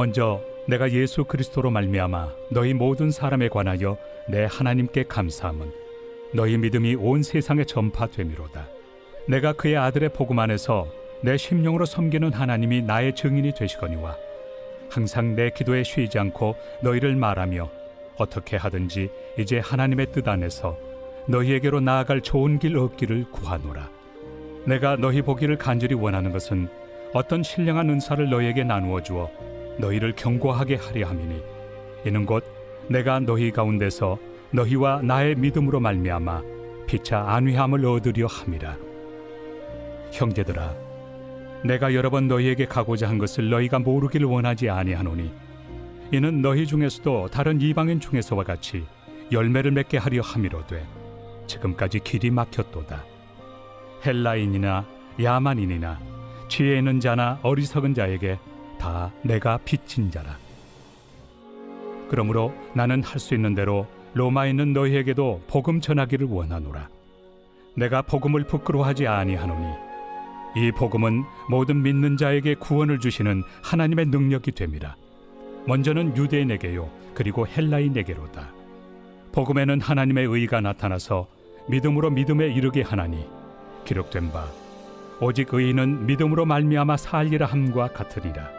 먼저 내가 예수 그리스도로 말미암아 너희 모든 사람에 관하여 내 하나님께 감사함은 너희 믿음이 온 세상에 전파됨이로다. 내가 그의 아들의 복음 안에서 내 심령으로 섬기는 하나님이 나의 증인이 되시거니와 항상 내 기도에 쉬지 않고 너희를 말하며 어떻게 하든지 이제 하나님의 뜻 안에서 너희에게로 나아갈 좋은 길 얻기를 구하노라. 내가 너희 보기를 간절히 원하는 것은 어떤 신령한 은사를 너희에게 나누어 주어 너희를 견고하게 하려 함이니 이는 곧 내가 너희 가운데서 너희와 나의 믿음으로 말미암아 피차 안위함을 얻으려 함이라. 형제들아, 내가 여러 번 너희에게 가고자 한 것을 너희가 모르기를 원하지 아니하노니 이는 너희 중에서도 다른 이방인 중에서와 같이 열매를 맺게 하려 함이로되 지금까지 길이 막혔도다. 헬라인이나 야만인이나 지혜 있는 자나 어리석은 자에게 다 내가 빚진 자라. 그러므로 나는 할 수 있는 대로 로마에 있는 너희에게도 복음 전하기를 원하노라. 내가 복음을 부끄러워하지 아니하노니 이 복음은 모든 믿는 자에게 구원을 주시는 하나님의 능력이 됨이라. 먼저는 유대인에게요 그리고 헬라인에게로다. 복음에는 하나님의 의가 나타나서 믿음으로 믿음에 이르게 하나니 기록된 바 오직 의인은 믿음으로 말미암아 살리라 함과 같으리라.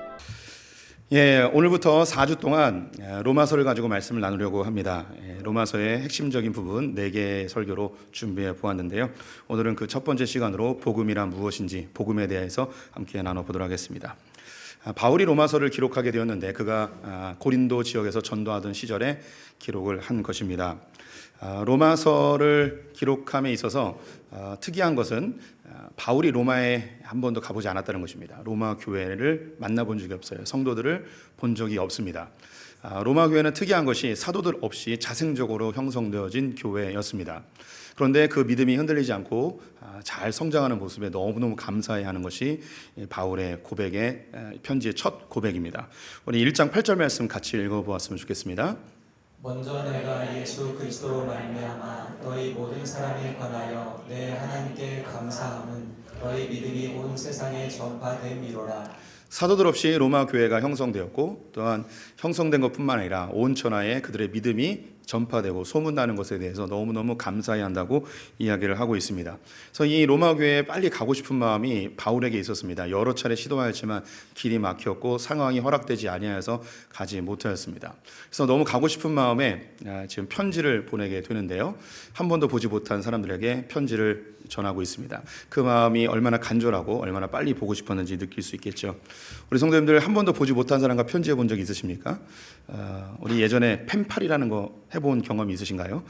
오늘부터 4주 동안 로마서를 가지고 말씀을 나누려고 합니다. 로마서의 핵심적인 부분 4개의 설교로 준비해 보았는데요. 오늘은 그 첫 번째 시간으로 복음이란 무엇인지, 복음에 대해서 함께 나눠보도록 하겠습니다. 바울이 로마서를 기록하게 되었는데 그가 고린도 지역에서 전도하던 시절에 기록을 한 것입니다. 로마서를 기록함에 있어서 특이한 것은 바울이 로마에 한 번도 가보지 않았다는 것입니다. 로마 교회를 만나본 적이 없어요. 성도들을 본 적이 없습니다. 로마 교회는 특이한 것이 사도들 없이 자생적으로 형성되어진 교회였습니다. 그런데 그 믿음이 흔들리지 않고 잘 성장하는 모습에 너무너무 감사해 하는 것이 바울의 고백의 편지의 첫 고백입니다. 우리 1장 8절 말씀 같이 읽어보았으면 좋겠습니다. 먼저 내가 예수 그리스도로 말미암아 너희 모든 사람에 관하여 내 하나님께 감사함은 너희 믿음이 온 세상에 전파됨이로라. 사도들 없이 로마 교회가 형성되었고 또한 형성된 것뿐만 아니라 온 천하에 그들의 믿음이 전파되고 소문나는 것에 대해서 너무너무 감사해야 한다고 이야기를 하고 있습니다. 그래서 이 로마 교회에 빨리 가고 싶은 마음이 바울에게 있었습니다. 여러 차례 시도하였지만 길이 막혔고 상황이 허락되지 아니하여서 가지 못하였습니다. 그래서 너무 가고 싶은 마음에 지금 편지를 보내게 되는데요. 한 번도 보지 못한 사람들에게 편지를 전하고 있습니다. 그 마음이 얼마나 간절하고 얼마나 빨리 보고 싶었는지 느낄 수 있겠죠. 우리 성도님들 한 번도 보지 못한 사람과 편지해 본 적 있으십니까? 우리 예전에 펜팔이라는 거 해본 경험이 있으신가요?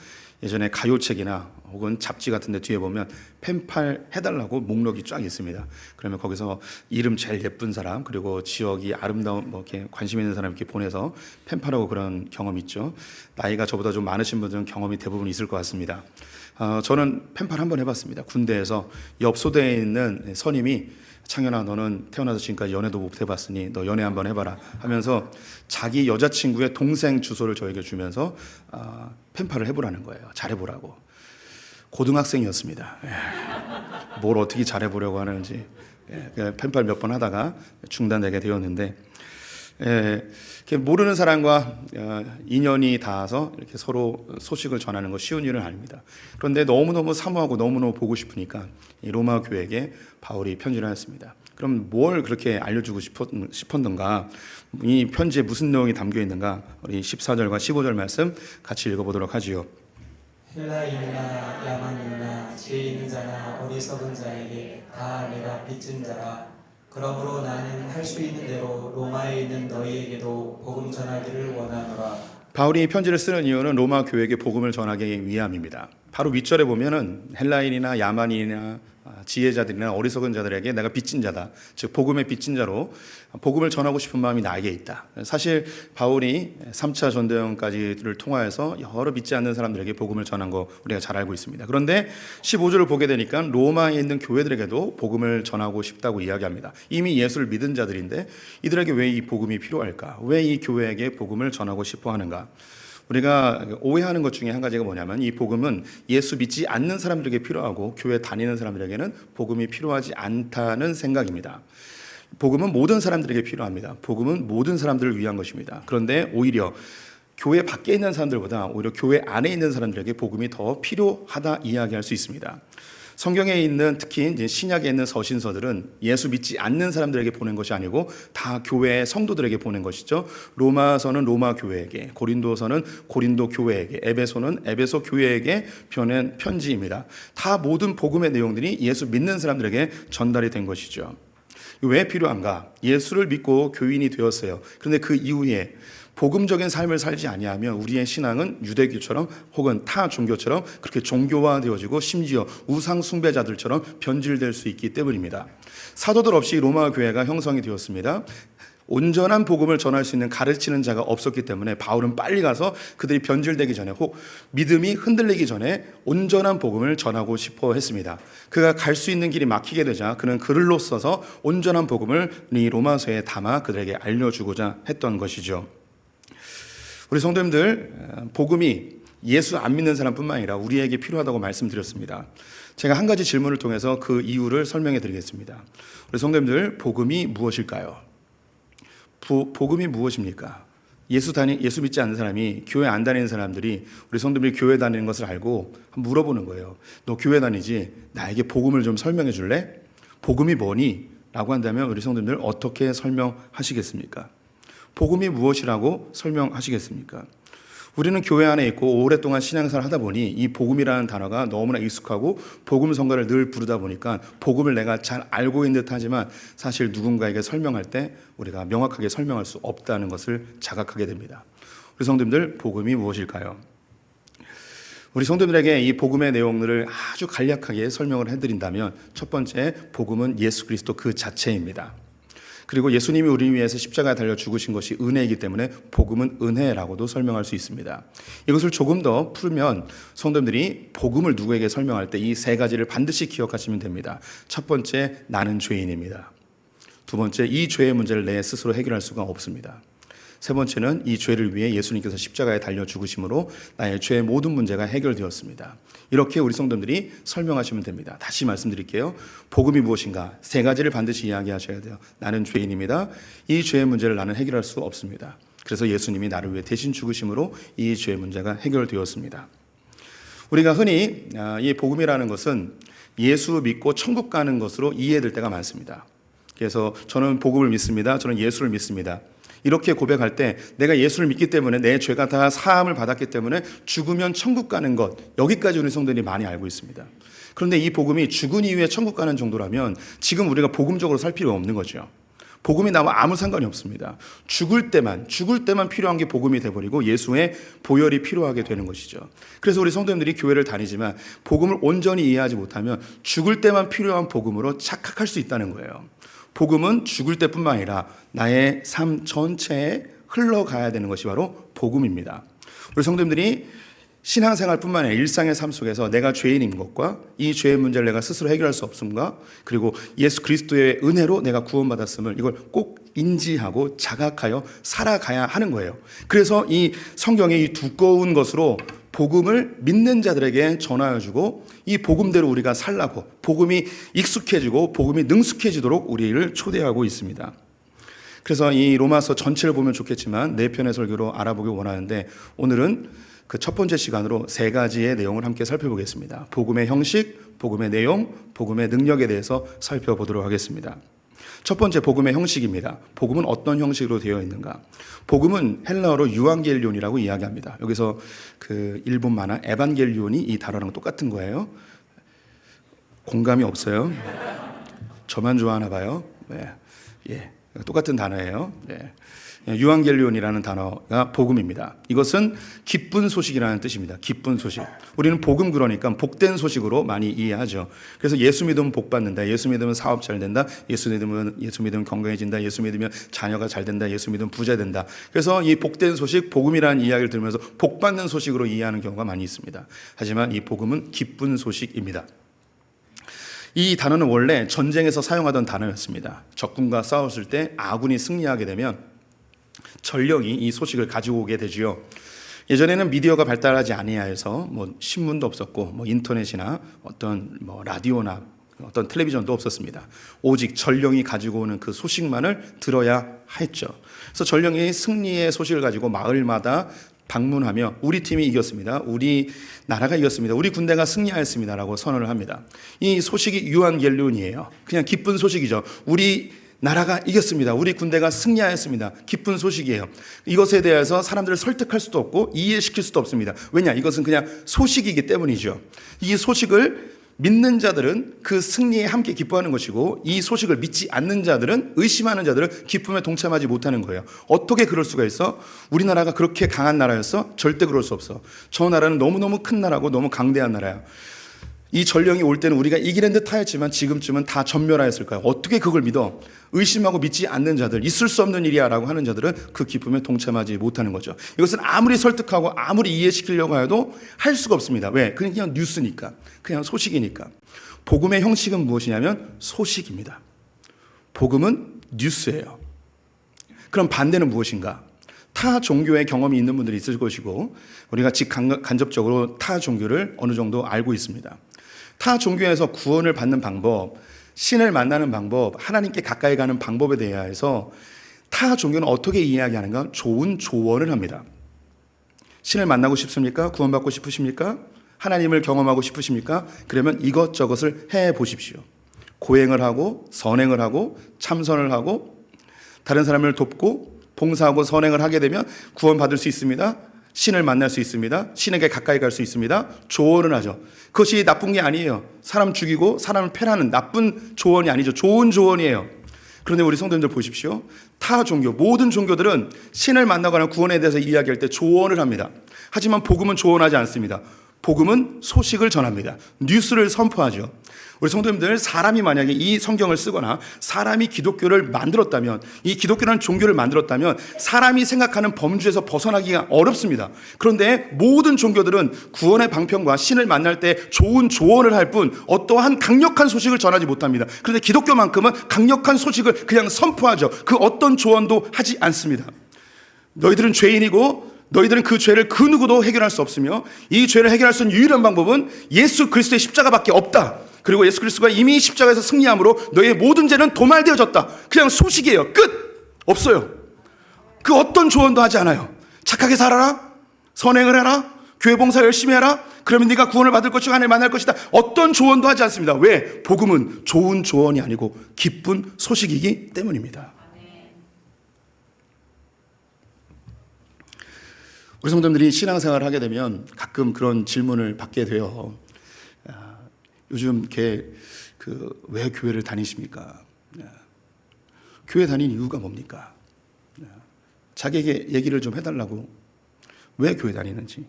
예전에 가요책이나 혹은 잡지 같은 데 뒤에 보면 펜팔 해달라고 목록이 쫙 있습니다. 그러면 거기서 이름 제일 예쁜 사람 그리고 지역이 아름다운 이렇게 관심 있는 사람 이렇게 보내서 펜팔하고 그런 경험이 있죠. 나이가 저보다 좀 많으신 분들은 경험이 대부분 있을 것 같습니다. 저는 펜팔 한번 해봤습니다. 군대에서 옆 소대에 있는 선임이 창현아 너는 태어나서 지금까지 연애도 못 해봤으니 너 연애 한번 해봐라 하면서 자기 여자친구의 동생 주소를 저에게 주면서 펜팔을 해보라는 거예요. 잘해보라고. 고등학생이었습니다. 뭘 어떻게 잘해보려고 하는지 펜팔 몇 번 하다가 중단되게 되었는데 모르는 사람과 인연이 닿아서 이렇게 서로 소식을 전하는 것 쉬운 일은 아닙니다. 그런데 너무너무 사모하고 너무너무 보고 싶으니까 이 로마 교회에게 바울이 편지를 하였습니다. 그럼 뭘 그렇게 알려주고 싶었는가? 이 편지에 무슨 내용이 담겨 있는가? 우리 14절과 15절 말씀 같이 읽어보도록 하지요. 헬라인이나 야만인이나 지혜 있는 자나 어리석은 자에게 다 내가 빚진 자라. 그러므로 나는 할 수 있는 대로 로마에 있는 너희에게도 복음 전하기를 원하노라. 바울이 편지를 쓰는 이유는 로마 교회에게 복음을 전하기 위함입니다. 바로 윗절에 보면은 헬라인이나 야만인이나 지혜자들이나 어리석은 자들에게 내가 빚진 자다. 즉 복음의 빚진 자로 복음을 전하고 싶은 마음이 나에게 있다. 사실 바울이 3차 전도여행까지를 통하여서 여러 믿지 않는 사람들에게 복음을 전한 거 우리가 잘 알고 있습니다. 그런데 15절을 보게 되니까 로마에 있는 교회들에게도 복음을 전하고 싶다고 이야기합니다. 이미 예수를 믿은 자들인데 이들에게 왜 이 복음이 필요할까? 왜 이 교회에게 복음을 전하고 싶어 하는가? 우리가 오해하는 것 중에 한 가지가 뭐냐면 이 복음은 예수 믿지 않는 사람들에게 필요하고 교회 다니는 사람들에게는 복음이 필요하지 않다는 생각입니다. 복음은 모든 사람들에게 필요합니다. 복음은 모든 사람들을 위한 것입니다. 그런데 오히려 교회 밖에 있는 사람들보다 오히려 교회 안에 있는 사람들에게 복음이 더 필요하다 이야기할 수 있습니다. 성경에 있는 특히 이제 신약에 있는 서신서들은 예수 믿지 않는 사람들에게 보낸 것이 아니고 다 교회의 성도들에게 보낸 것이죠. 로마서는 로마 교회에게, 고린도서는 고린도 교회에게, 에베소는 에베소 교회에게 보낸 편지입니다. 다 모든 복음의 내용들이 예수 믿는 사람들에게 전달이 된 것이죠. 왜 필요한가? 예수를 믿고 교인이 되었어요. 그런데 그 이후에 복음적인 삶을 살지 아니하면 우리의 신앙은 유대교처럼 혹은 타 종교처럼 그렇게 종교화되어지고 심지어 우상 숭배자들처럼 변질될 수 있기 때문입니다. 사도들 없이 로마 교회가 형성이 되었습니다. 온전한 복음을 전할 수 있는 가르치는 자가 없었기 때문에 바울은 빨리 가서 그들이 변질되기 전에 혹 믿음이 흔들리기 전에 온전한 복음을 전하고 싶어 했습니다. 그가 갈 수 있는 길이 막히게 되자 그는 글로 써서 온전한 복음을 이 로마서에 담아 그들에게 알려주고자 했던 것이죠. 우리 성도님들, 복음이 예수 안 믿는 사람뿐만 아니라 우리에게 필요하다고 말씀드렸습니다. 제가 한 가지 질문을 통해서 그 이유를 설명해 드리겠습니다. 우리 성도님들, 복음이 무엇일까요? 복음이 무엇입니까? 예수 믿지 않는 사람이, 교회 안 다니는 사람들이 우리 성도님들이 교회 다니는 것을 알고 물어보는 거예요. 너 교회 다니지? 나에게 복음을 좀 설명해 줄래? 복음이 뭐니? 라고 한다면 우리 성도님들 어떻게 설명하시겠습니까? 복음이 무엇이라고 설명하시겠습니까? 우리는 교회 안에 있고 오랫동안 신앙생활을 하다 보니 이 복음이라는 단어가 너무나 익숙하고 복음 성가를 늘 부르다 보니까 복음을 내가 잘 알고 있는 듯 하지만 사실 누군가에게 설명할 때 우리가 명확하게 설명할 수 없다는 것을 자각하게 됩니다. 우리 성도님들, 복음이 무엇일까요? 우리 성도들에게 이 복음의 내용들을 아주 간략하게 설명을 해드린다면 첫 번째, 복음은 예수 그리스도 그 자체입니다. 그리고 예수님이 우리 위해서 십자가에 달려 죽으신 것이 은혜이기 때문에 복음은 은혜라고도 설명할 수 있습니다. 이것을 조금 더 풀면 성도님들이 복음을 누구에게 설명할 때 이 세 가지를 반드시 기억하시면 됩니다. 첫 번째, 나는 죄인입니다. 두 번째, 이 죄의 문제를 내 스스로 해결할 수가 없습니다. 세 번째는 이 죄를 위해 예수님께서 십자가에 달려 죽으심으로 나의 죄의 모든 문제가 해결되었습니다. 이렇게 우리 성도들이 설명하시면 됩니다. 다시 말씀드릴게요. 복음이 무엇인가? 세 가지를 반드시 이야기하셔야 돼요. 나는 죄인입니다. 이 죄의 문제를 나는 해결할 수 없습니다. 그래서 예수님이 나를 위해 대신 죽으심으로 이 죄의 문제가 해결되었습니다. 우리가 흔히 이 복음이라는 것은 예수 믿고 천국 가는 것으로 이해될 때가 많습니다. 그래서 저는 복음을 믿습니다. 저는 예수를 믿습니다. 이렇게 고백할 때 내가 예수를 믿기 때문에 내 죄가 다 사함을 받았기 때문에 죽으면 천국 가는 것, 여기까지 우리 성도들이 많이 알고 있습니다. 그런데 이 복음이 죽은 이후에 천국 가는 정도라면 지금 우리가 복음적으로 살 필요가 없는 거죠. 복음이 나와 아무 상관이 없습니다. 죽을 때만 필요한 게 복음이 돼버리고 예수의 보혈이 필요하게 되는 것이죠. 그래서 우리 성도님들이 교회를 다니지만 복음을 온전히 이해하지 못하면 죽을 때만 필요한 복음으로 착각할 수 있다는 거예요. 복음은 죽을 때뿐만 아니라 나의 삶 전체에 흘러가야 되는 것이 바로 복음입니다. 우리 성도님들이 신앙생활뿐만 아니라 일상의 삶 속에서 내가 죄인인 것과 이 죄의 문제를 내가 스스로 해결할 수 없음과 그리고 예수 그리스도의 은혜로 내가 구원받았음을 이걸 꼭 인지하고 자각하여 살아가야 하는 거예요. 그래서 이 성경의 이 두꺼운 것으로 복음을 믿는 자들에게 전하여주고 이 복음대로 우리가 살라고 복음이 익숙해지고 복음이 능숙해지도록 우리를 초대하고 있습니다. 그래서 이 로마서 전체를 보면 좋겠지만 4편의 설교로 알아보기 원하는데 오늘은 그 첫 번째 시간으로 3가지의 내용을 함께 살펴보겠습니다. 복음의 형식, 복음의 내용, 복음의 능력에 대해서 살펴보도록 하겠습니다. 첫 번째, 복음의 형식입니다. 복음은 어떤 형식으로 되어 있는가? 복음은 헬라어로 유앙겔리온이라고 이야기합니다. 여기서 그 일본 만화 에반겔리온이 이 단어랑 똑같은 거예요. 공감이 없어요. 저만 좋아하나 봐요. 네. 예, 똑같은 단어예요. 네. 유앙겔리온이라는 단어가 복음입니다. 이것은 기쁜 소식이라는 뜻입니다. 기쁜 소식. 우리는 복음 그러니까 복된 소식으로 많이 이해하죠. 그래서 예수 믿으면 복 받는다. 예수 믿으면 사업 잘 된다. 예수 믿으면 건강해진다. 예수 믿으면 자녀가 잘 된다. 예수 믿으면 부자 된다. 그래서 이 복된 소식, 복음이라는 이야기를 들으면서 복 받는 소식으로 이해하는 경우가 많이 있습니다. 하지만 이 복음은 기쁜 소식입니다. 이 단어는 원래 전쟁에서 사용하던 단어였습니다. 적군과 싸웠을 때 아군이 승리하게 되면 전령이 이 소식을 가지고 오게 되지요. 예전에는 미디어가 발달하지 아니하여서 신문도 없었고 인터넷이나 어떤 라디오나 어떤 텔레비전도 없었습니다. 오직 전령이 가지고 오는 그 소식만을 들어야 했죠. 그래서 전령이 승리의 소식을 가지고 마을마다 방문하며 우리 팀이 이겼습니다. 우리 나라가 이겼습니다. 우리 군대가 승리하였습니다라고 선언을 합니다. 이 소식이 유한겔륜이에요. 그냥 기쁜 소식이죠. 우리 나라가 이겼습니다. 우리 군대가 승리하였습니다. 기쁜 소식이에요. 이것에 대해서 사람들을 설득할 수도 없고 이해시킬 수도 없습니다. 왜냐? 이것은 그냥 소식이기 때문이죠. 이 소식을 믿는 자들은 그 승리에 함께 기뻐하는 것이고, 이 소식을 믿지 않는 자들은, 의심하는 자들은 기쁨에 동참하지 못하는 거예요. 어떻게 그럴 수가 있어? 우리나라가 그렇게 강한 나라였어? 절대 그럴 수 없어. 저 나라는 너무너무 큰 나라고 너무 강대한 나라야. 이 전령이 올 때는 우리가 이기는 듯 하였지만 지금쯤은 다 전멸하였을까요? 어떻게 그걸 믿어? 의심하고 믿지 않는 자들, 있을 수 없는 일이야 라고 하는 자들은 그 기쁨에 동참하지 못하는 거죠. 이것은 아무리 설득하고 아무리 이해시키려고 해도 할 수가 없습니다. 왜? 그냥 뉴스니까, 그냥 소식이니까. 복음의 형식은 무엇이냐면 소식입니다. 복음은 뉴스예요. 그럼 반대는 무엇인가? 타 종교의 경험이 있는 분들이 있을 것이고, 우리가 직간접적으로 타 종교를 어느 정도 알고 있습니다. 타 종교에서 구원을 받는 방법, 신을 만나는 방법, 하나님께 가까이 가는 방법에 대해서 타 종교는 어떻게 이야기하는가? 좋은 조언을 합니다. 신을 만나고 싶습니까? 구원받고 싶으십니까? 하나님을 경험하고 싶으십니까? 그러면 이것저것을 해 보십시오. 고행을 하고 선행을 하고 참선을 하고 다른 사람을 돕고 봉사하고 선행을 하게 되면 구원받을 수 있습니다. 신을 만날 수 있습니다. 신에게 가까이 갈 수 있습니다. 조언을 하죠. 그것이 나쁜 게 아니에요. 사람 죽이고 사람을 패라는 나쁜 조언이 아니죠. 좋은 조언이에요. 그런데 우리 성도님들 보십시오. 타 종교, 모든 종교들은 신을 만나거나 구원에 대해서 이야기할 때 조언을 합니다. 하지만 복음은 조언하지 않습니다. 복음은 소식을 전합니다. 뉴스를 선포하죠. 우리 성도님들, 사람이 만약에 이 성경을 쓰거나 사람이 기독교를 만들었다면, 이 기독교라는 종교를 만들었다면 사람이 생각하는 범주에서 벗어나기가 어렵습니다. 그런데 모든 종교들은 구원의 방편과 신을 만날 때 좋은 조언을 할 뿐 어떠한 강력한 소식을 전하지 못합니다. 그런데 기독교만큼은 강력한 소식을 그냥 선포하죠. 그 어떤 조언도 하지 않습니다. 너희들은 죄인이고 너희들은 그 죄를 그 누구도 해결할 수 없으며 이 죄를 해결할 수 있는 유일한 방법은 예수 그리스도의 십자가밖에 없다. 그리고 예수 그리스도가 이미 십자가에서 승리함으로 너희의 모든 죄는 도말되어졌다. 그냥 소식이에요. 끝! 없어요. 그 어떤 조언도 하지 않아요. 착하게 살아라, 선행을 해라, 교회 봉사 열심히 해라, 그러면 네가 구원을 받을 것이고 하나님을 만날 것이다. 어떤 조언도 하지 않습니다. 왜? 복음은 좋은 조언이 아니고 기쁜 소식이기 때문입니다. 우리 성도님들이 신앙생활을 하게 되면 가끔 그런 질문을 받게 돼요. 요즘 왜 교회를 다니십니까? 교회 다니는 이유가 뭡니까? 자기에게 얘기를 좀 해달라고. 왜 교회 다니는지.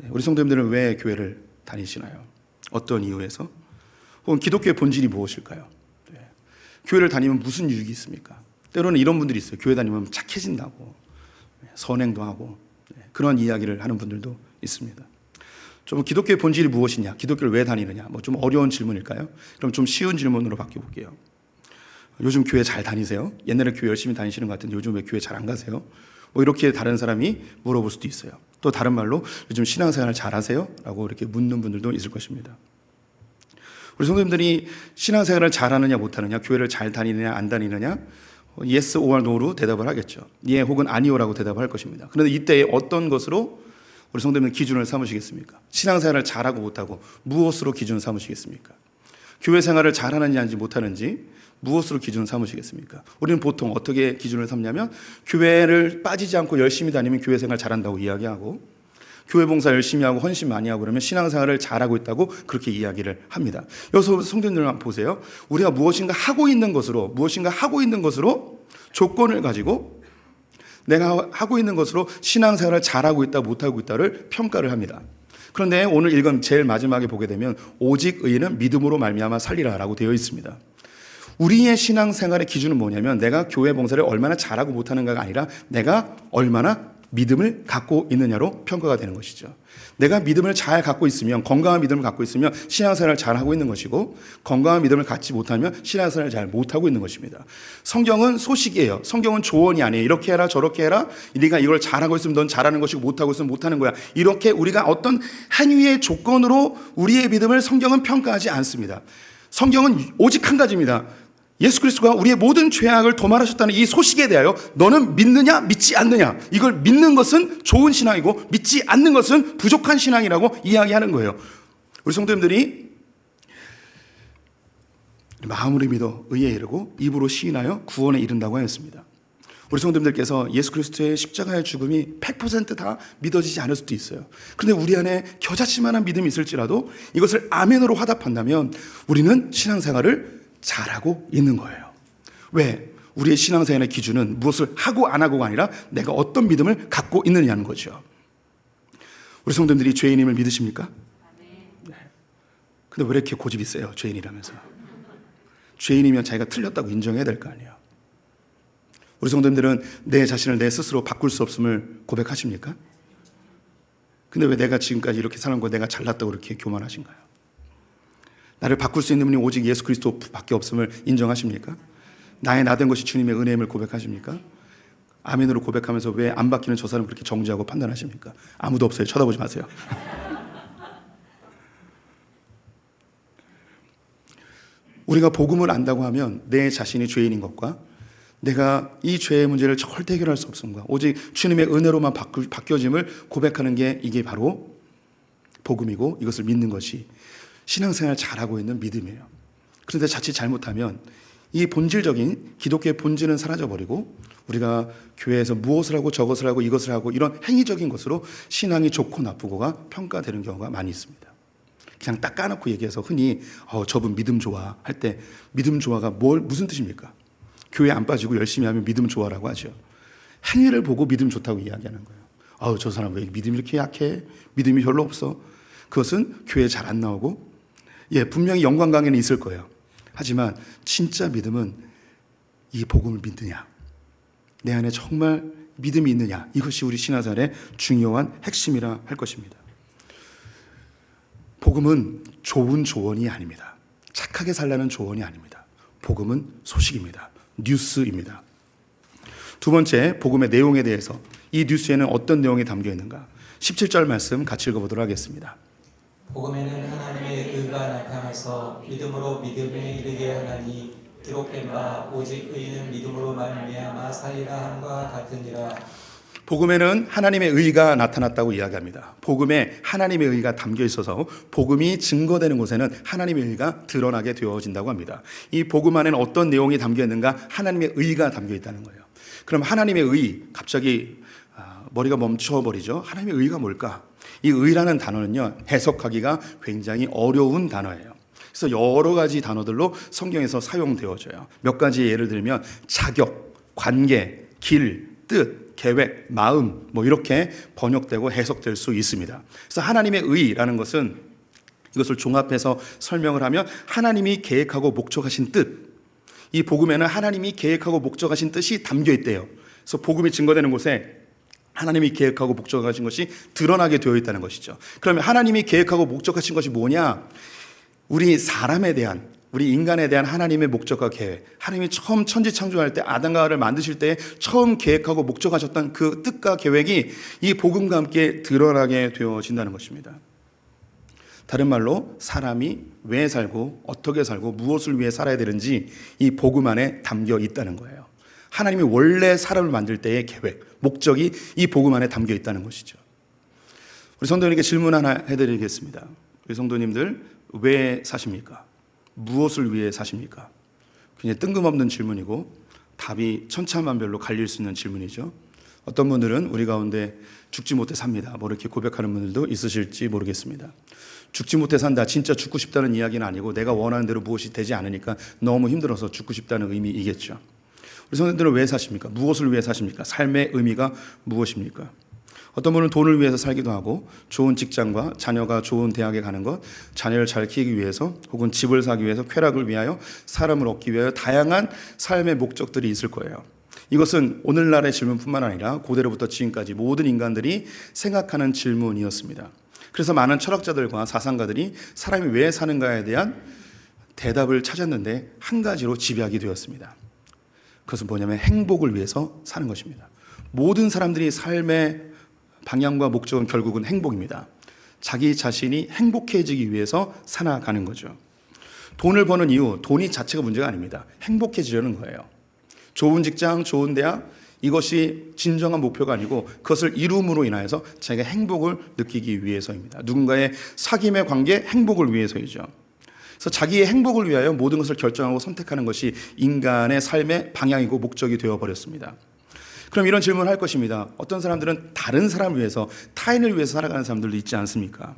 우리 성도님들은 왜 교회를 다니시나요? 어떤 이유에서? 혹은 기독교의 본질이 무엇일까요? 교회를 다니면 무슨 유익이 있습니까? 때로는 이런 분들이 있어요. 교회 다니면 착해진다고, 선행도 하고, 그런 이야기를 하는 분들도 있습니다. 좀 기독교의 본질이 무엇이냐, 기독교를 왜 다니느냐, 좀 어려운 질문일까요? 그럼 좀 쉬운 질문으로 바꿔볼게요. 요즘 교회 잘 다니세요? 옛날에 교회 열심히 다니시는 것 같은데 요즘 왜 교회 잘 안 가세요? 이렇게 다른 사람이 물어볼 수도 있어요. 또 다른 말로 요즘 신앙생활 잘 하세요? 라고 이렇게 묻는 분들도 있을 것입니다. 우리 성도님들이 신앙생활을 잘 하느냐 못하느냐, 교회를 잘 다니느냐 안 다니느냐, yes or no로 대답을 하겠죠. 예 혹은 아니오라고 대답할 것입니다. 그런데 이때 어떤 것으로 우리 성도님은 기준을 삼으시겠습니까? 신앙생활을 잘하고 못하고 무엇으로 기준을 삼으시겠습니까? 교회 생활을 잘하는지 못하는지 무엇으로 기준을 삼으시겠습니까? 우리는 보통 어떻게 기준을 삼냐면 교회를 빠지지 않고 열심히 다니면 교회 생활 잘한다고 이야기하고, 교회 봉사 열심히 하고 헌신 많이 하고 그러면 신앙생활을 잘하고 있다고 그렇게 이야기를 합니다. 여기서 성도님들만 보세요. 우리가 무엇인가 하고 있는 것으로 조건을 가지고 내가 하고 있는 것으로 신앙생활을 잘하고 있다 못하고 있다를 평가를 합니다. 그런데 오늘 읽은 제일 마지막에 보게 되면 오직 의인은 믿음으로 말미암아 살리라 라고 되어 있습니다. 우리의 신앙생활의 기준은 뭐냐면 내가 교회 봉사를 얼마나 잘하고 못하는가가 아니라 내가 얼마나 믿음을 갖고 있느냐로 평가가 되는 것이죠. 내가 믿음을 잘 갖고 있으면, 건강한 믿음을 갖고 있으면 신앙생활을 잘하고 있는 것이고, 건강한 믿음을 갖지 못하면 신앙생활을 잘 못하고 있는 것입니다. 성경은 소식이에요. 성경은 조언이 아니에요. 이렇게 해라 저렇게 해라, 네가 이걸 잘하고 있으면 넌 잘하는 것이고 못하고 있으면 못하는 거야. 이렇게 우리가 어떤 행위의 조건으로 우리의 믿음을 성경은 평가하지 않습니다. 성경은 오직 한 가지입니다. 예수 그리스도가 우리의 모든 죄악을 도말하셨다는 이 소식에 대하여 너는 믿느냐 믿지 않느냐, 이걸 믿는 것은 좋은 신앙이고 믿지 않는 것은 부족한 신앙이라고 이야기하는 거예요. 우리 성도님들이 마음으로 믿어 의에 이르고 입으로 시인하여 구원에 이른다고 하였습니다. 우리 성도님들께서 예수 그리스도의 십자가의 죽음이 100%다 믿어지지 않을 수도 있어요. 그런데 우리 안에 겨자씨만한 믿음이 있을지라도 이것을 아멘으로 화답한다면 우리는 신앙생활을 잘하고 있는 거예요. 왜? 우리의 신앙생활의 기준은 무엇을 하고 안 하고가 아니라 내가 어떤 믿음을 갖고 있느냐는 거죠. 우리 성도님들이 죄인임을 믿으십니까? 네. 근데 왜 이렇게 고집이 세요? 죄인이라면서. 죄인이면 자기가 틀렸다고 인정해야 될 거 아니에요. 우리 성도님들은 내 자신을 내 스스로 바꿀 수 없음을 고백하십니까? 근데 왜 내가 지금까지 이렇게 사는 거 내가 잘났다고 그렇게 교만하신가요? 나를 바꿀 수 있는 분이 오직 예수 그리스도밖에 없음을 인정하십니까? 나의 나된 것이 주님의 은혜임을 고백하십니까? 아멘으로 고백하면서 왜 안 바뀌는 저 사람 그렇게 정죄하고 판단하십니까? 아무도 없어요. 쳐다보지 마세요. 우리가 복음을 안다고 하면 내 자신이 죄인인 것과 내가 이 죄의 문제를 절대 해결할 수 없음과 오직 주님의 은혜로만 바뀌어짐을 고백하는 게 이게 바로 복음이고 이것을 믿는 것이 신앙생활 잘하고 있는 믿음이에요. 그런데 자칫 잘못하면 이 본질적인 기독교의 본질은 사라져버리고 우리가 교회에서 무엇을 하고 저것을 하고 이것을 하고 이런 행위적인 것으로 신앙이 좋고 나쁘고가 평가되는 경우가 많이 있습니다. 그냥 딱 까놓고 얘기해서 흔히 저분 믿음 좋아 할 때 믿음 좋아가 무슨 뜻입니까? 교회 안 빠지고 열심히 하면 믿음 좋아라고 하죠. 행위를 보고 믿음 좋다고 이야기하는 거예요. 저 사람 왜 믿음이 이렇게 약해? 믿음이 별로 없어. 그것은 교회에 잘 안 나오고 분명히 영광 강에는 있을 거예요. 하지만 진짜 믿음은 이 복음을 믿느냐, 내 안에 정말 믿음이 있느냐, 이것이 우리 신앙생활의 중요한 핵심이라 할 것입니다. 복음은 좋은 조언이 아닙니다. 착하게 살라는 조언이 아닙니다. 복음은 소식입니다. 뉴스입니다. 두 번째, 복음의 내용에 대해서 이 뉴스에는 어떤 내용이 담겨 있는가? 17절 말씀 같이 읽어보도록 하겠습니다. 복음에는 하나님의 의가 나타나서 믿음으로 믿음에 이르게 하나니 기록된 바 오직 의인은 믿음으로 말미암아 살리라 함과 같으니라. 복음에는 하나님의 의가 나타났다고 이야기합니다. 복음에 하나님의 의가 담겨 있어서 복음이 증거되는 곳에는 하나님의 의가 드러나게 되어진다고 합니다. 이 복음 안에는 어떤 내용이 담겨 있는가? 하나님의 의가 담겨 있다는 거예요. 그럼 하나님의 의, 갑자기 머리가 멈춰버리죠. 하나님의 의가 뭘까? 이 의라는 단어는요, 해석하기가 굉장히 어려운 단어예요. 그래서 여러 가지 단어들로 성경에서 사용되어져요. 몇 가지 예를 들면 자격, 관계, 길, 뜻, 계획, 마음 이렇게 번역되고 해석될 수 있습니다. 그래서 하나님의 의라는 것은 이것을 종합해서 설명을 하면 하나님이 계획하고 목적하신 뜻, 이 복음에는 하나님이 계획하고 목적하신 뜻이 담겨 있대요. 그래서 복음이 증거되는 곳에 하나님이 계획하고 목적하신 것이 드러나게 되어 있다는 것이죠. 그러면 하나님이 계획하고 목적하신 것이 뭐냐? 우리 사람에 대한, 우리 인간에 대한 하나님의 목적과 계획, 하나님이 처음 천지 창조할 때 아담과 하와를 만드실 때 처음 계획하고 목적하셨던 그 뜻과 계획이 이 복음과 함께 드러나게 되어진다는 것입니다. 다른 말로 사람이 왜 살고 어떻게 살고 무엇을 위해 살아야 되는지 이 복음 안에 담겨 있다는 거예요. 하나님이 원래 사람을 만들 때의 계획, 목적이 이 복음 안에 담겨 있다는 것이죠. 우리 성도님께 질문 하나 해드리겠습니다. 우리 성도님들 왜 사십니까? 무엇을 위해 사십니까? 굉장히 뜬금없는 질문이고 답이 천차만별로 갈릴 수 있는 질문이죠. 어떤 분들은 우리 가운데 죽지 못해 삽니다, 이렇게 고백하는 분들도 있으실지 모르겠습니다. 죽지 못해 산다, 진짜 죽고 싶다는 이야기는 아니고 내가 원하는 대로 무엇이 되지 않으니까 너무 힘들어서 죽고 싶다는 의미이겠죠. 우리 성도님들은 왜 사십니까? 무엇을 위해 사십니까? 삶의 의미가 무엇입니까? 어떤 분은 돈을 위해서 살기도 하고 좋은 직장과 자녀가 좋은 대학에 가는 것, 자녀를 잘 키우기 위해서 혹은 집을 사기 위해서, 쾌락을 위하여, 사람을 얻기 위하여 다양한 삶의 목적들이 있을 거예요. 이것은 오늘날의 질문뿐만 아니라 고대로부터 지금까지 모든 인간들이 생각하는 질문이었습니다. 그래서 많은 철학자들과 사상가들이 사람이 왜 사는가에 대한 대답을 찾았는데 한 가지로 집약이 되었습니다. 그것은 뭐냐면 행복을 위해서 사는 것입니다. 모든 사람들이 삶의 방향과 목적은 결국은 행복입니다. 자기 자신이 행복해지기 위해서 살아가는 거죠. 돈을 버는 이유, 돈이 자체가 문제가 아닙니다. 행복해지려는 거예요. 좋은 직장, 좋은 대학, 이것이 진정한 목표가 아니고 그것을 이룸으로 인하여서 자기가 행복을 느끼기 위해서입니다. 누군가의 사귐의 관계, 행복을 위해서이죠. 그래서 자기의 행복을 위하여 모든 것을 결정하고 선택하는 것이 인간의 삶의 방향이고 목적이 되어버렸습니다. 그럼 이런 질문을 할 것입니다. 어떤 사람들은 다른 사람을 위해서, 타인을 위해서 살아가는 사람들도 있지 않습니까?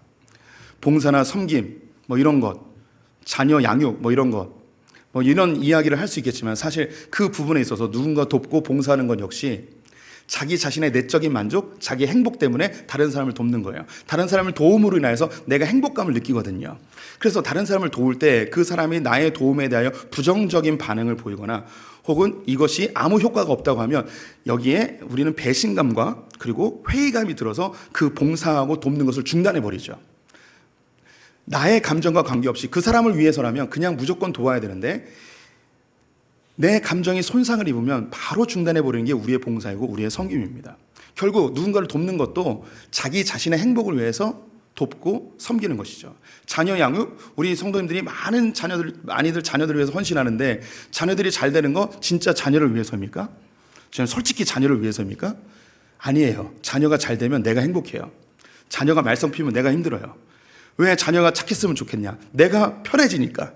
봉사나 섬김, 이런 것, 자녀 양육, 이런 것, 이런 이야기를 할 수 있겠지만 사실 그 부분에 있어서 누군가 돕고 봉사하는 것 역시 자기 자신의 내적인 만족, 자기 행복 때문에 다른 사람을 돕는 거예요. 다른 사람을 도움으로 인해서 내가 행복감을 느끼거든요. 그래서 다른 사람을 도울 때 그 사람이 나의 도움에 대하여 부정적인 반응을 보이거나 혹은 이것이 아무 효과가 없다고 하면 여기에 우리는 배신감과 그리고 회의감이 들어서 그 봉사하고 돕는 것을 중단해 버리죠. 나의 감정과 관계없이 그 사람을 위해서라면 그냥 무조건 도와야 되는데 내 감정이 손상을 입으면 바로 중단해 버리는 게 우리의 봉사이고 우리의 섬김입니다. 결국 누군가를 돕는 것도 자기 자신의 행복을 위해서 돕고 섬기는 것이죠. 자녀 양육, 우리 성도님들이 많이들 자녀들을 위해서 헌신하는데 자녀들이 잘 되는 거 진짜 자녀를 위해서입니까? 저는 솔직히 자녀를 위해서입니까? 아니에요. 자녀가 잘 되면 내가 행복해요. 자녀가 말썽 피우면 내가 힘들어요. 왜 자녀가 착했으면 좋겠냐? 내가 편해지니까.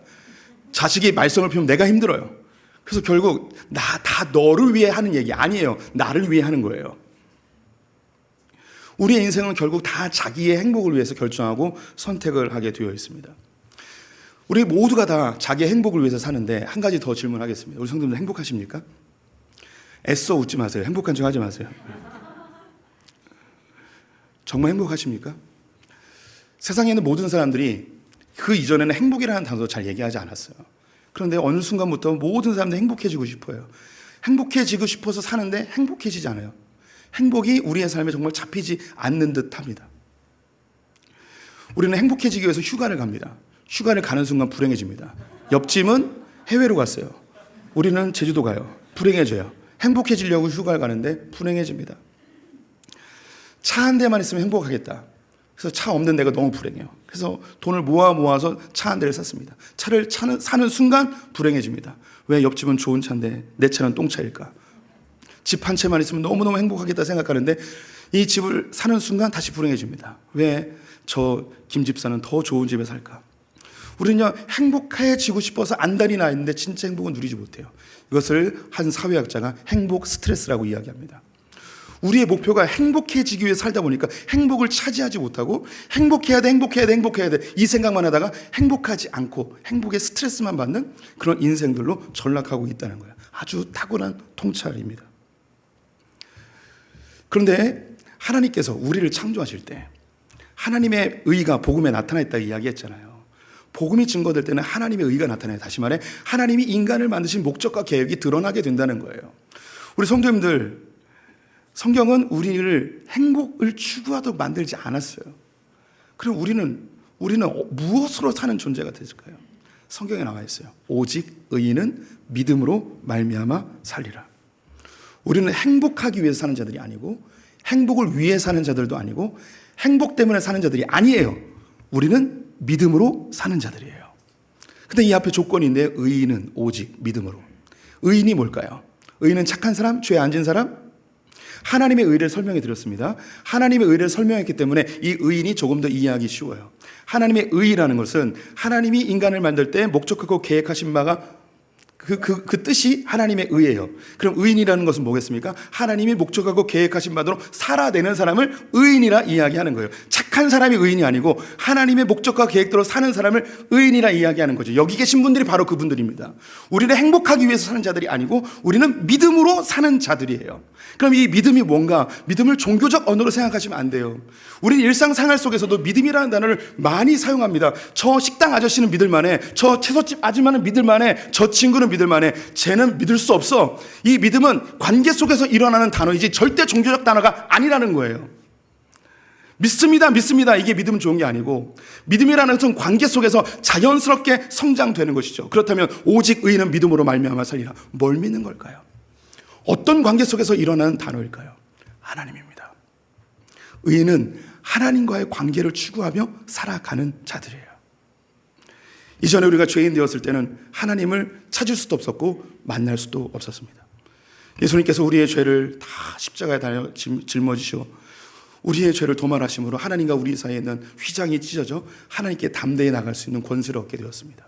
자식이 말썽을 피우면 내가 힘들어요. 그래서 결국 다 너를 위해 하는 얘기 아니에요. 나를 위해 하는 거예요. 우리의 인생은 결국 다 자기의 행복을 위해서 결정하고 선택을 하게 되어 있습니다. 우리 모두가 다 자기의 행복을 위해서 사는데 한 가지 더 질문하겠습니다. 우리 성도님들 행복하십니까? 애써 웃지 마세요. 행복한 척 하지 마세요. 정말 행복하십니까? 세상에 있는 모든 사람들이 그 이전에는 행복이라는 단어도 잘 얘기하지 않았어요. 그런데 어느 순간부터 모든 사람들이 행복해지고 싶어요. 행복해지고 싶어서 사는데 행복해지지 않아요. 행복이 우리의 삶에 정말 잡히지 않는 듯 합니다. 우리는 행복해지기 위해서 휴가를 갑니다. 휴가를 가는 순간 불행해집니다. 옆집은 해외로 갔어요. 우리는 제주도 가요. 불행해져요. 행복해지려고 휴가를 가는데 불행해집니다. 차 한 대만 있으면 행복하겠다. 그래서 차 없는 데가 너무 불행해요. 그래서 돈을 모아서 차 한 대를 샀습니다. 차를 사는 순간 불행해집니다. 왜 옆집은 좋은 차인데 내 차는 똥차일까? 집 한 채만 있으면 너무너무 행복하겠다 생각하는데 이 집을 사는 순간 다시 불행해집니다. 왜 저 김 집사는 더 좋은 집에 살까? 우리는요, 행복해지고 싶어서 안달이 나 있는데 진짜 행복은 누리지 못해요. 이것을 한 사회학자가 행복 스트레스라고 이야기합니다. 우리의 목표가 행복해지기 위해 살다 보니까 행복을 차지하지 못하고 행복해야 돼 이 생각만 하다가 행복하지 않고 행복의 스트레스만 받는 그런 인생들로 전락하고 있다는 거예요. 아주 탁월한 통찰입니다. 그런데 하나님께서 우리를 창조하실 때 하나님의 의가 복음에 나타났다고 이야기했잖아요. 복음이 증거될 때는 하나님의 의가 나타나요. 다시 말해 하나님이 인간을 만드신 목적과 계획이 드러나게 된다는 거예요. 우리 성도님들, 성경은 우리를 행복을 추구하도록 만들지 않았어요. 그럼 우리는 무엇으로 사는 존재가 됐을까요? 성경에 나와 있어요. 오직 의인은 믿음으로 말미암아 살리라. 우리는 행복하기 위해서 사는 자들이 아니고 행복을 위해 사는 자들도 아니고 행복 때문에 사는 자들이 아니에요. 우리는 믿음으로 사는 자들이에요. 근데 이 앞에 조건이 있는데 의인은 오직 믿음으로. 의인이 뭘까요? 의인은 착한 사람, 죄에 안 진 사람? 하나님의 의를 설명해 드렸습니다. 하나님의 의를 설명했기 때문에 이 의인이 조금 더 이해하기 쉬워요. 하나님의 의라는 것은 하나님이 인간을 만들 때 목적하고 계획하신 바가 그 뜻이 하나님의 의예요. 그럼 의인이라는 것은 뭐겠습니까? 하나님이 목적하고 계획하신 바대로 살아내는 사람을 의인이라 이야기하는 거예요. 착한 사람이 의인이 아니고 하나님의 목적과 계획대로 사는 사람을 의인이라 이야기하는 거죠. 여기 계신 분들이 바로 그분들입니다. 우리는 행복하기 위해서 사는 자들이 아니고 우리는 믿음으로 사는 자들이에요. 그럼 이 믿음이 뭔가? 믿음을 종교적 언어로 생각하시면 안 돼요. 우리는 일상생활 속에서도 믿음이라는 단어를 많이 사용합니다. 저 식당 아저씨는 믿을만해. 저 채소집 아줌마는 믿을만해. 저 친구는 믿을만해. 쟤는 믿을 수 없어. 이 믿음은 관계 속에서 일어나는 단어이지 절대 종교적 단어가 아니라는 거예요. 믿습니다. 이게 믿음은 좋은 게 아니고 믿음이라는 것은 관계 속에서 자연스럽게 성장되는 것이죠. 그렇다면 오직 의인은 믿음으로 말미암아 살리라. 뭘 믿는 걸까요? 어떤 관계 속에서 일어나는 단어일까요? 하나님입니다. 의인은 하나님과의 관계를 추구하며 살아가는 자들이에요. 이전에 우리가 죄인 되었을 때는 하나님을 찾을 수도 없었고 만날 수도 없었습니다. 예수님께서 우리의 죄를 다 십자가에 달려 짊어지시고 우리의 죄를 도말하심으로 하나님과 우리 사이에 있는 휘장이 찢어져 하나님께 담대히 나갈 수 있는 권세를 얻게 되었습니다.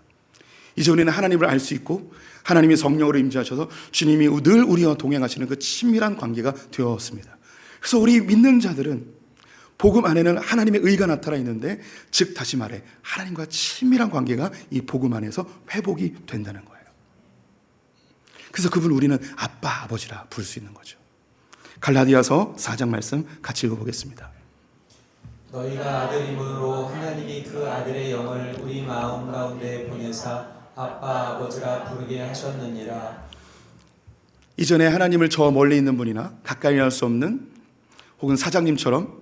이제 우리는 하나님을 알 수 있고 하나님이 성령으로 임재하셔서 주님이 늘 우리와 동행하시는 그 친밀한 관계가 되었습니다. 그래서 우리 믿는 자들은 복음 안에는 하나님의 의가 나타나 있는데, 즉 다시 말해 하나님과 친밀한 관계가 이 복음 안에서 회복이 된다는 거예요. 그래서 그분 우리는 아빠, 아버지라 부를 수 있는 거죠. 갈라디아서 4장 말씀 같이 읽어보겠습니다. 너희가 아들임으로 하나님이 그 아들의 영을 우리 마음 가운데 보내사 아빠 아버지라 부르게 하셨느니라. 이전에 하나님을 저 멀리 있는 분이나 가까이 할 수 없는 혹은 사장님처럼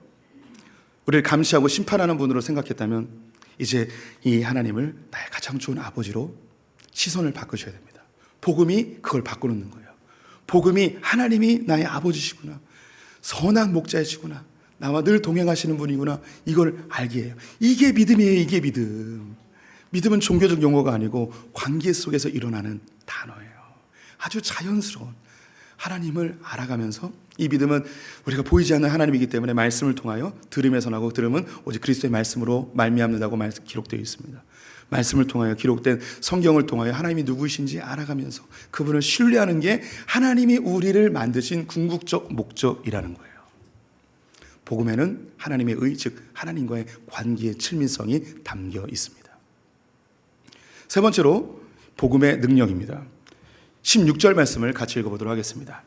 우리를 감시하고 심판하는 분으로 생각했다면 이제 이 하나님을 나의 가장 좋은 아버지로 시선을 바꾸셔야 됩니다. 복음이 그걸 바꾸는 거예요. 복음이 하나님이 나의 아버지시구나, 선한 목자이시구나, 나와 늘 동행하시는 분이구나, 이걸 알게 해요. 이게 믿음이에요. 이게 믿음. 믿음은 종교적 용어가 아니고 관계 속에서 일어나는 단어예요. 아주 자연스러운 하나님을 알아가면서, 이 믿음은 우리가 보이지 않는 하나님이기 때문에 말씀을 통하여 들음에서 나고 들음은 오직 그리스도의 말씀으로 말미암는다고 기록되어 있습니다. 말씀을 통하여 기록된 성경을 통하여 하나님이 누구이신지 알아가면서 그분을 신뢰하는 게 하나님이 우리를 만드신 궁극적 목적이라는 거예요. 복음에는 하나님의 의, 즉 하나님과의 관계의 친밀성이 담겨 있습니다. 세 번째로 복음의 능력입니다. 16절 말씀을 같이 읽어보도록 하겠습니다.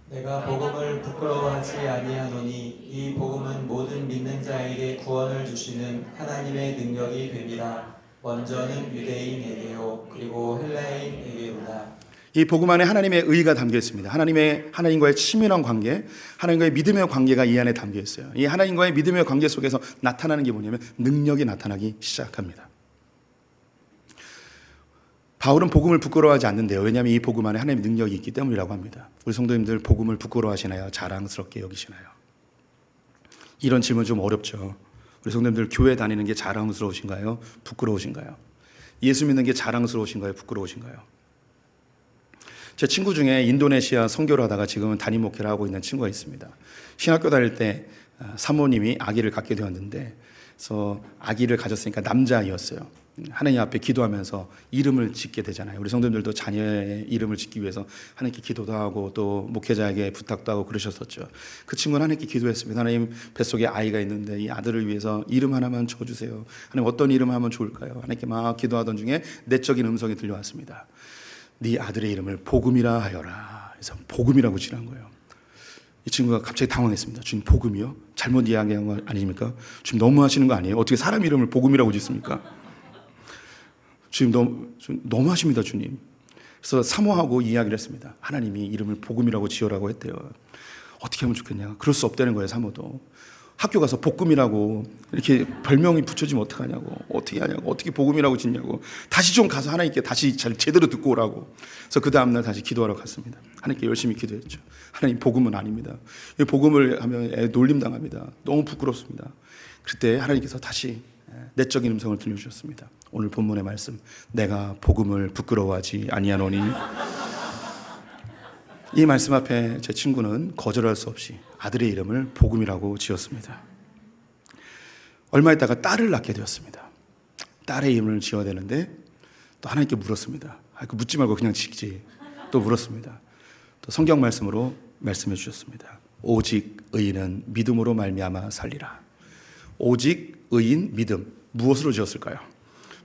내가 복음을 부끄러워하지 아니하노니 이 복음은 모든 믿는 자에게 구원을 주시는 하나님의 능력이 됨이라. 먼저는 유대인에게요 그리고 헬라인에게로다. 이 복음 안에 하나님의 의가 담겨 있습니다. 하나님과의 친밀한 관계, 하나님과의 믿음의 관계가 이 안에 담겨 있어요. 이 하나님과의 믿음의 관계 속에서 나타나는 게 뭐냐면 능력이 나타나기 시작합니다. 바울은 복음을 부끄러워하지 않는데요. 왜냐하면 이 복음 안에 하나님의 능력이 있기 때문이라고 합니다. 우리 성도님들 복음을 부끄러워하시나요? 자랑스럽게 여기시나요? 이런 질문 좀 어렵죠. 우리 성도님들 교회 다니는 게 자랑스러우신가요? 부끄러우신가요? 예수 믿는 게 자랑스러우신가요? 부끄러우신가요? 제 친구 중에 인도네시아 선교를 하다가 지금은 담임 목회를 하고 있는 친구가 있습니다. 신학교 다닐 때 사모님이 아기를 갖게 되었는데, 그래서 아기를 가졌으니까 남자아이였어요. 하나님 앞에 기도하면서 이름을 짓게 되잖아요. 우리 성도님들도 자녀의 이름을 짓기 위해서 하나님께 기도도 하고 또 목회자에게 부탁도 하고 그러셨었죠. 그 친구는 하나님께 기도했습니다. 하나님, 뱃속에 아이가 있는데 이 아들을 위해서 이름 하나만 줘주세요. 하나님, 어떤 이름 하면 좋을까요? 하나님께 막 기도하던 중에 내적인 음성이 들려왔습니다. 네 아들의 이름을 복음이라 하여라. 그래서 복음이라고 지는 거예요. 이 친구가 갑자기 당황했습니다. 주님, 복음이요? 잘못 이야기한 거 아닙니까? 주님, 너무 하시는 거 아니에요? 어떻게 사람 이름을 복음이라고 짓습니까? 주님, 너무 하십니다, 주님. 그래서 사모하고 이야기를 했습니다. 하나님이 이름을 복음이라고 지어라고 했대요. 어떻게 하면 좋겠냐? 그럴 수 없다는 거예요, 사모도. 학교 가서 복음이라고 이렇게 별명이 붙여지면 어떡하냐고, 어떻게 하냐고, 어떻게 복음이라고 짓냐고, 다시 좀 가서 하나님께 다시 제대로 듣고 오라고. 그래서 그 다음날 다시 기도하러 갔습니다. 하나님께 열심히 기도했죠. 하나님, 복음은 아닙니다. 이 복음을 하면 애 놀림당합니다. 너무 부끄럽습니다. 그때 하나님께서 다시 내적인 음성을 들려주셨습니다. 오늘 본문의 말씀, 내가 복음을 부끄러워하지 아니하노니. 이 말씀 앞에 제 친구는 거절할 수 없이 아들의 이름을 복음이라고 지었습니다. 얼마 있다가 딸을 낳게 되었습니다. 딸의 이름을 지어야 되는데 또 하나님께 물었습니다. 묻지 말고 그냥 짓지. 또 물었습니다. 또 성경 말씀으로 말씀해 주셨습니다. 오직 의인은 믿음으로 말미암아 살리라. 오직 의인, 믿음. 무엇으로 지었을까요?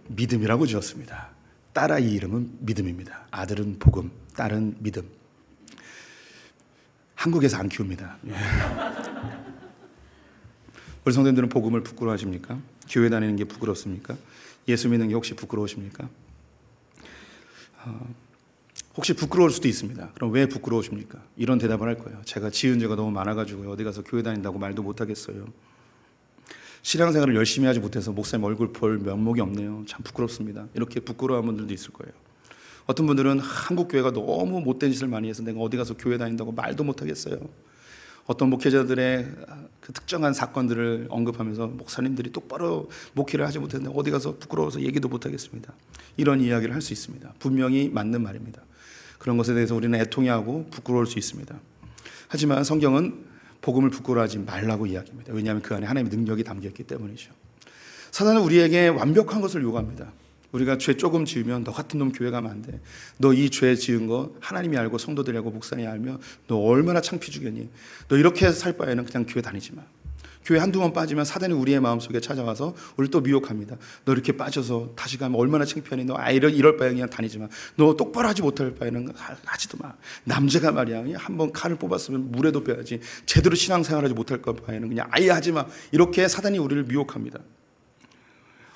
믿음이라고 지었습니다. 딸아이 이름은 믿음입니다. 아들은 복음, 딸은 믿음. 한국에서 안 키웁니다. 우리 성도님들은 복음을 부끄러워하십니까? 교회 다니는 게 부끄럽습니까? 예수 믿는 게 혹시 부끄러우십니까? 혹시 부끄러울 수도 있습니다. 그럼 왜 부끄러우십니까? 이런 대답을 할 거예요. 제가 지은 죄가 너무 많아가지고 어디 가서 교회 다닌다고 말도 못하겠어요. 신앙생활을 열심히 하지 못해서 목사님 얼굴 볼 면목이 없네요. 참 부끄럽습니다. 이렇게 부끄러워하는 분들도 있을 거예요. 어떤 분들은 한국 교회가 너무 못된 짓을 많이 해서 내가 어디 가서 교회 다닌다고 말도 못하겠어요. 어떤 목회자들의 그 특정한 사건들을 언급하면서 목사님들이 똑바로 목회를 하지 못했는데 어디 가서 부끄러워서 얘기도 못하겠습니다. 이런 이야기를 할 수 있습니다. 분명히 맞는 말입니다. 그런 것에 대해서 우리는 애통해하고 부끄러울 수 있습니다. 하지만 성경은 복음을 부끄러워하지 말라고 이야기합니다. 왜냐하면 그 안에 하나님의 능력이 담겨있기 때문이죠. 사단은 우리에게 완벽한 것을 요구합니다. 우리가 죄 조금 지으면 너 같은 놈 교회 가면 안 돼. 너 이 죄 지은 거 하나님이 알고 성도들이 알고 목사님이 알면 너 얼마나 창피 주겠니. 너 이렇게 살 바에는 그냥 교회 다니지 마. 교회 한두 번 빠지면 사단이 우리의 마음속에 찾아와서 우리를 또 미혹합니다. 너 이렇게 빠져서 다시 가면 얼마나 창피하니. 너 이럴 바에 그냥 다니지 마. 너 똑바로 하지 못할 바에는 하지도 마. 남자가 말이야 한번 칼을 뽑았으면 물에도 빼야지. 제대로 신앙생활하지 못할 바에는 그냥 아예 하지 마. 이렇게 사단이 우리를 미혹합니다.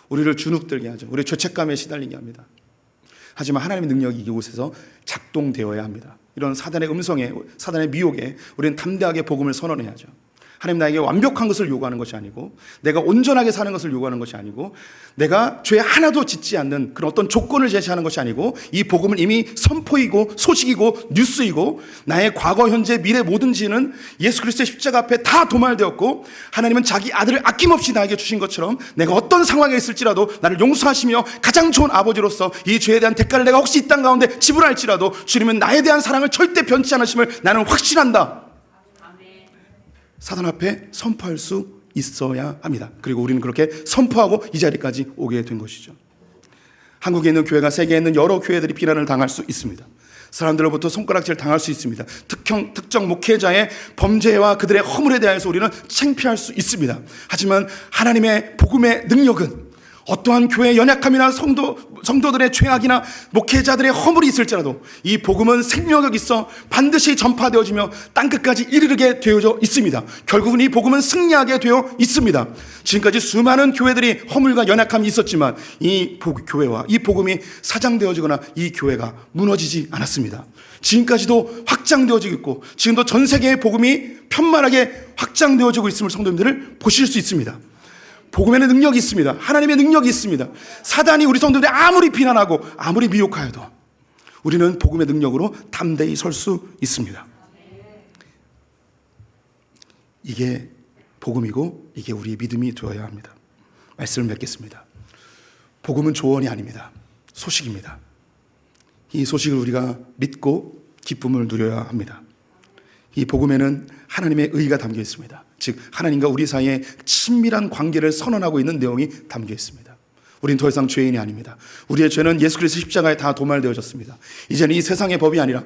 우리를 주눅들게 하죠. 우리 죄책감에 시달리게 합니다. 하지만 하나님의 능력이 이곳에서 작동되어야 합니다. 이런 사단의 음성에, 사단의 미혹에 우리는 담대하게 복음을 선언해야죠. 하나님 나에게 완벽한 것을 요구하는 것이 아니고, 내가 온전하게 사는 것을 요구하는 것이 아니고, 내가 죄 하나도 짓지 않는 그런 어떤 조건을 제시하는 것이 아니고, 이 복음은 이미 선포이고 소식이고 뉴스이고, 나의 과거 현재 미래 모든지는 예수 그리스도의 십자가 앞에 다 도말되었고, 하나님은 자기 아들을 아낌없이 나에게 주신 것처럼 내가 어떤 상황에 있을지라도 나를 용서하시며 가장 좋은 아버지로서 이 죄에 대한 대가를 내가 혹시 이 땅 가운데 지불할지라도 주님은 나에 대한 사랑을 절대 변치 않으심을 나는 확신한다. 사단 앞에 선포할 수 있어야 합니다. 그리고 우리는 그렇게 선포하고 이 자리까지 오게 된 것이죠. 한국에 있는 교회가 세계에 있는 여러 교회들이 비난을 당할 수 있습니다. 사람들로부터 손가락질 당할 수 있습니다. 특정 목회자의 범죄와 그들의 허물에 대해서 우리는 창피할 수 있습니다. 하지만 하나님의 복음의 능력은 어떠한 교회의 연약함이나 성도들의 죄악이나 목회자들의 허물이 있을지라도 이 복음은 생명력 있어 반드시 전파되어지며 땅끝까지 이르게 되어져 있습니다. 결국은 이 복음은 승리하게 되어 있습니다. 지금까지 수많은 교회들이 허물과 연약함이 있었지만 이 교회와 이 복음이 사장되어지거나 이 교회가 무너지지 않았습니다. 지금까지도 확장되어지고 있고 지금도 전 세계의 복음이 편만하게 확장되어지고 있음을 성도님들을 보실 수 있습니다. 복음에는 능력이 있습니다. 하나님의 능력이 있습니다. 사단이 우리 성도들이 아무리 비난하고 아무리 미혹하여도 우리는 복음의 능력으로 담대히 설 수 있습니다. 이게 복음이고 이게 우리의 믿음이 되어야 합니다. 말씀을 맺겠습니다. 복음은 조언이 아닙니다. 소식입니다. 이 소식을 우리가 믿고 기쁨을 누려야 합니다. 이 복음에는 하나님의 의가 담겨 있습니다. 즉 하나님과 우리 사이에 친밀한 관계를 선언하고 있는 내용이 담겨 있습니다. 우린 더 이상 죄인이 아닙니다. 우리의 죄는 예수 그리스도 십자가에 다 도말되어졌습니다. 이제는 이 세상의 법이 아니라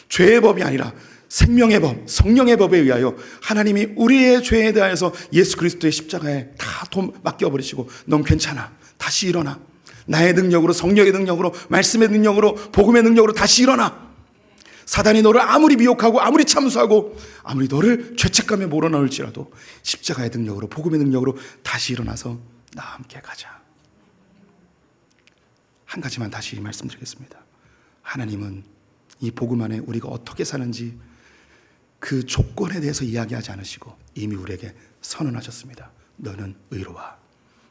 죄의 법이 아니라 생명의 법, 성령의 법에 의하여 하나님이 우리의 죄에 대하여서 예수 그리스도의 십자가에 다 맡겨버리시고 넌 괜찮아. 다시 일어나. 나의 능력으로, 성령의 능력으로, 말씀의 능력으로, 복음의 능력으로 다시 일어나. 사단이 너를 아무리 미혹하고 아무리 참수하고 아무리 너를 죄책감에 몰아넣을지라도 십자가의 능력으로, 복음의 능력으로 다시 일어나서 나와 함께 가자. 한 가지만 다시 말씀드리겠습니다. 하나님은 이 복음 안에 우리가 어떻게 사는지 그 조건에 대해서 이야기하지 않으시고 이미 우리에게 선언하셨습니다. 너는 의로워.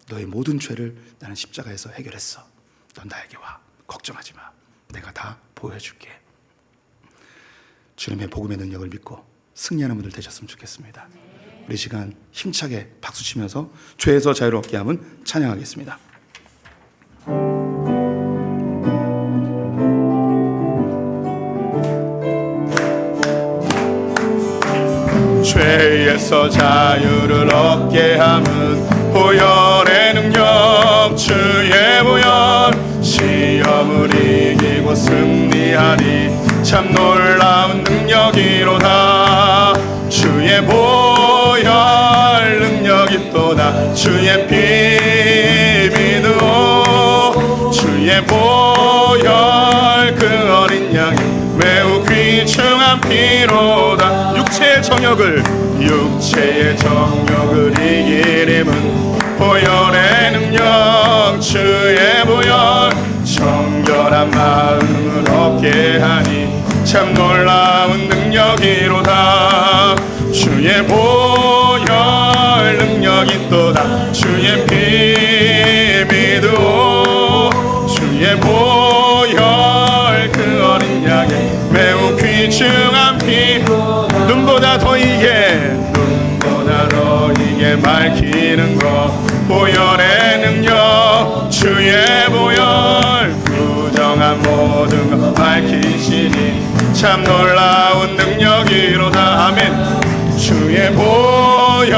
너의 모든 죄를 나는 십자가에서 해결했어. 넌 나에게 와. 걱정하지 마. 내가 다 보여줄게. 주님의 복음의 능력을 믿고 승리하는 분들 되셨으면 좋겠습니다. 우리 시간 힘차게 박수치면서 죄에서 자유롭게 함은 찬양하겠습니다. 죄에서 자유를 얻게 함은 보혈의 능력 주의 보혈 시험을 이기고 승리하니 참 놀라운 능력이로다. 주의 보혈 능력이 또다. 주의 피 믿으오. 주의 보혈 그 어린 양이 매우 귀중한 피로다. 육체의 정욕을 이기림은 보혈의 능력 주의 보혈 정결한 마음을 얻게 하니 참 놀라운 능력이로다. 주의 보혈 능력이 또다. 주의 피 믿으오. 주의 보혈 그 어린 양의 매우 귀중한 피 눈보다 더 이게 밝히시는 것 보혈의 능력 주의 보혈 부정한 모든 것 밝히시니 참 놀라운 능력이로다. 아멘. 주의 보혈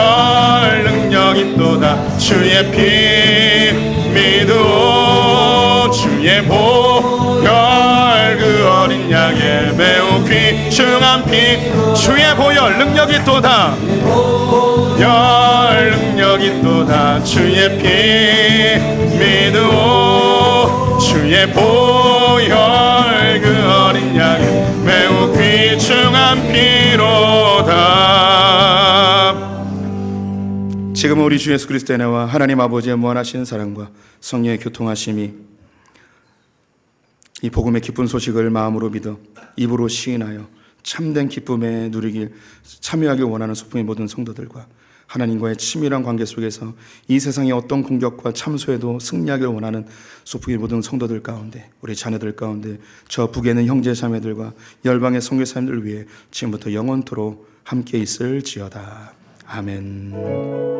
능력이 또다. 주의 피 믿으오. 주의 보혈 그 어린 양의 매우 귀중한 피 주의 보혈 능력이 또다. 보혈 능력이 또다. 주의 피 믿으오. 주의 보혈 그 어린 양의 매우 귀중한 피로다. 지금 우리 주 예수 그리스도의 은혜와 하나님 아버지의 무한하신 사랑과 성령의 교통하심이 이 복음의 기쁜 소식을 마음으로 믿어 입으로 시인하여 참된 기쁨에 누리길 참여하길 원하는 소풍의 모든 성도들과 하나님과의 친밀한 관계 속에서 이 세상의 어떤 공격과 참소에도 승리하길 원하는 소풍의 모든 성도들 가운데, 우리 자녀들 가운데, 저 북에 있는 형제 자매들과 열방의 선교사님들을 위해 지금부터 영원토록 함께 있을지어다. 아멘.